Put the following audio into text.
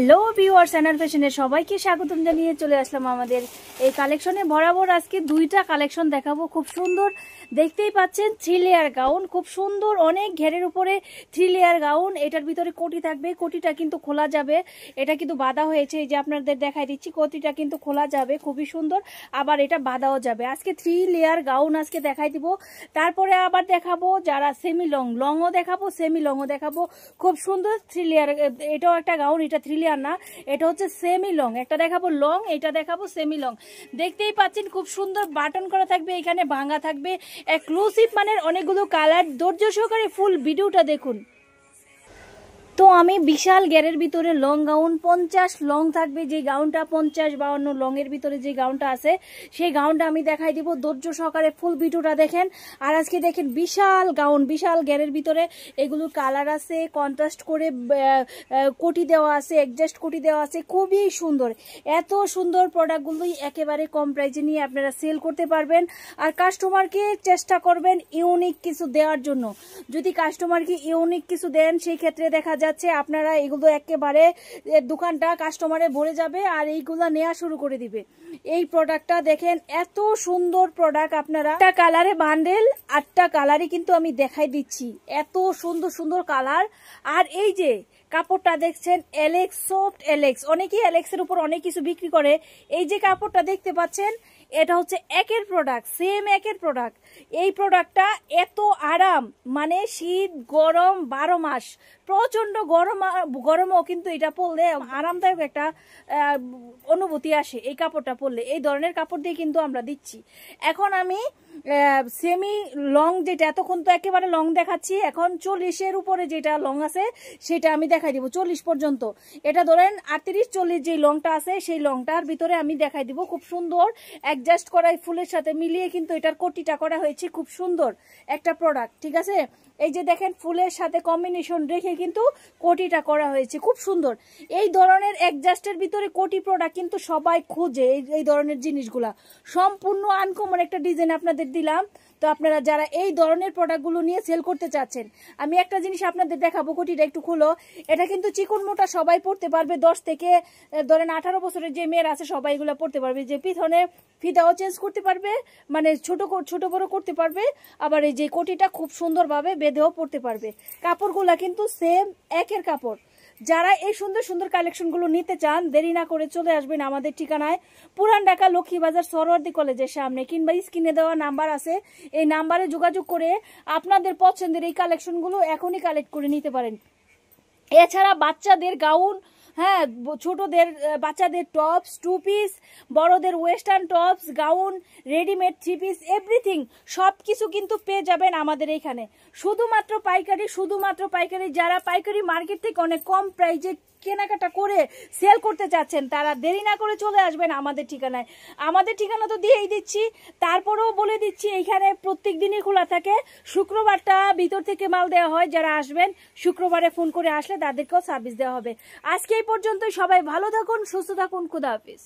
Hello viewers, অ্যানার ফ্যাশনে সবাইকে স্বাগতম জানিয়ে চলে আসলাম আমাদের এই কালেকশনে। বরাবর আজকে দুইটা কালেকশন দেখাবো। খুব সুন্দর, দেখতেই পাচ্ছেন 3 লেয়ার গাউন, খুব সুন্দর, অনেক ঘেরের উপরে 3 লেয়ার গাউন। এটার ভিতরে কোটি থাকবে, কোটিটা কিন্তু খোলা যাবে, এটা কিন্তু বাঁধা হয়েছে। এই যে আপনাদের দেখাই দিচ্ছি, কোটিটা কিন্তু খোলা যাবে, খুবই সুন্দর, আবার এটা বাঁধাও যাবে। আজকে 3 লেয়ার গাউন আজকে দেখাই দিব। তারপরে আবার দেখাবো যারা সেমি লং, লংও দেখাবো, সেমি লংও দেখাবো। খুব সুন্দর 3 লেয়ার, এটাও একটা গাউন, এটা 3 লেয়ার না, এটা হচ্ছে সেমি লং। একটা দেখাবো লং, এটা দেখাবো সেমি লং। দেখতেই পাচ্ছেন খুব সুন্দর বাটন করা থাকবে, এখানে ভাঙা থাকবে, এক্সক্লুসিভ মানের অনেকগুলো কালার। ধৈর্য সহকারে ফুল ভিডিওটা দেখুন। তো আমি বিশাল গ্যারের ভিতরে লং গাউন 50 লং থাকবে, যে গাউনটা 50-52 লং এর ভিতরে যে গাউনটা আছে সেই গাউনটা আমি দেখাই দিব। ধৈর্য সহকারে ফুল ভিডিওটা দেখেন। আর আজকে দেখেন বিশাল গাউন, বিশাল গ্যারের ভিতরে এগুলোর কালার আছে, কন্ট্রাস্ট করে কোটি দেওয়া আছে, অ্যাডজাস্ট কোটি দেওয়া আছে, খুবই সুন্দর। এত সুন্দর প্রোডাক্টগুলোই একেবারে কম প্রাইসে নিয়ে আপনারা সেল করতে পারবেন। আর কাস্টমারকে চেষ্টা করবেন ইউনিক কিছু দেওয়ার জন্য। যদি কাস্টমারকে ইউনিক কিছু দেন সেই ক্ষেত্রে দেখা যায় আপনারা এগুলো একেবারে দোকানটা কাস্টমারে ভরে যাবে আর এইগুলো নেওয়া শুরু করে দিবে। এই প্রোডাক্টটা দেখেন, এত সুন্দর প্রোডাক্ট। আপনারা 8টা কালারে বান্ডেল, 8টা কালারই কিন্তু আমি দেখাই দিচ্ছি, এত সুন্দর সুন্দর কালার। আর এই যে কাপড়টা দেখছেন এলেক্স, সফট এলেক্স, অনেকেই এলেক্স এর উপর অনেক কিছু বিক্রি করে। এই যে কাপড়টা দেখতে পাচ্ছেন, এটা হচ্ছে একের প্রোডাক্ট, সেম একের প্রোডাক্ট। এই প্রোডাক্টটা এত আরাম, মানে শীত গরম 12 মাস, প্রচন্ড গরমও কিন্তু এটা পরলে আরামদায়ক একটা অনুভূতি আসে এই কাপড়টা পরলে। এই ধরনের কাপড় দিয়ে কিন্তু আমরা দিচ্ছি। এখন আমি সেমি লং, যেটা এতক্ষণ তো একেবারে লং দেখাচ্ছি, এখন 40-এর উপরে যেটা লং আছে সেটা আমি দেখাই দিব, 40 পর্যন্ত। এটা ধরেন 38-40 যে লংটা আছে সেই লংটার ভিতরে আমি দেখাই দিব। খুব সুন্দর অ্যাডজাস্ট করা ফুলের সাথে মিলিয়ে কিন্তু এটার কোটিটা করা হয়েছে, খুব সুন্দর একটা প্রোডাক্ট, ঠিক আছে। এই যে দেখেন ফুলের সাথে কম্বিনেশন রেখে কিন্তু কোটিটা করা হয়েছে, খুব সুন্দর। এই ধরনের অ্যাডজাস্টের ভিতরে কোটি প্রোডাক্ট কিন্তু সবাই খোঁজে, এই ধরনের জিনিসগুলা। সম্পূর্ণ আনকমন একটা ডিজাইন আপনাদের দিলাম। তো আপনারা যারা এই ধরনের প্রোডাক্টগুলো নিয়ে সেল করতে চাচ্ছেন, আমি একটা জিনিস আপনাদের দেখাবো, কোটিটা একটু খুলো। এটা কিন্তু চিকন মোটা সবাই পড়তে পারবে, 10 থেকে ধরেন 18 বছরের যে মেয়েরা আছে সবাই এগুলো পড়তে পারবে। যে পিছনে ফিতাও চেঞ্জ করতে পারবে, মানে ছোট বড় করতে পারবে। আবার এই যে কোটিটা খুব সুন্দরভাবে বেঁধেও পড়তে পারবে। কাপড়গুলা কিন্তু সেম একের কাপড়। যারা এই সুন্দর সুন্দর কালেকশনগুলো নিতে চান, দেরি না করে চলে আসবেন আমাদের ঠিকানায়, পুরান ঢাকা লক্ষ্মীবাজার সরোয়ার্দী কলেজের সামনে, কিংবা স্ক্রিনে দেওয়া নাম্বার আছে, এই নাম্বারে যোগাযোগ করে আপনাদের পছন্দের এই কালেকশনগুলো এখনই কালেক্ট করে নিতে পারেন। এছাড়া বাচ্চাদের গাউন, হ্যাঁ, ছোটদের বাচ্চাদের টপস, 2 পিস, বড়দের western tops, gown, readymade 3 piece, everything সব কিছু কিন্তু পেয়ে যাবেন আমাদের এইখানে। শুধুমাত্র পাইকারি, যারা পাইকারি মার্কেট থেকে অনেক কম প্রাইজে কেনাকাটা করে সেল করতে চাচ্ছেন, তারা দেরি না করে চলে আসবেন আমাদের ঠিকানায়। আমাদের ঠিকানা তো দিয়েই দিচ্ছি, তারপরেও বলে দিচ্ছি এইখানে প্রত্যেক দিনই খোলা থাকে। শুক্রবারটা ভিতর থেকে মাল দেওয়া হয়, যারা আসবেন শুক্রবারে ফোন করে আসলে তাদেরকেও সার্ভিস দেওয়া হবে। আজকে এই পর্যন্ত, সবাই ভালো থাকুন, সুস্থ থাকুন, খুদা হাফেজ।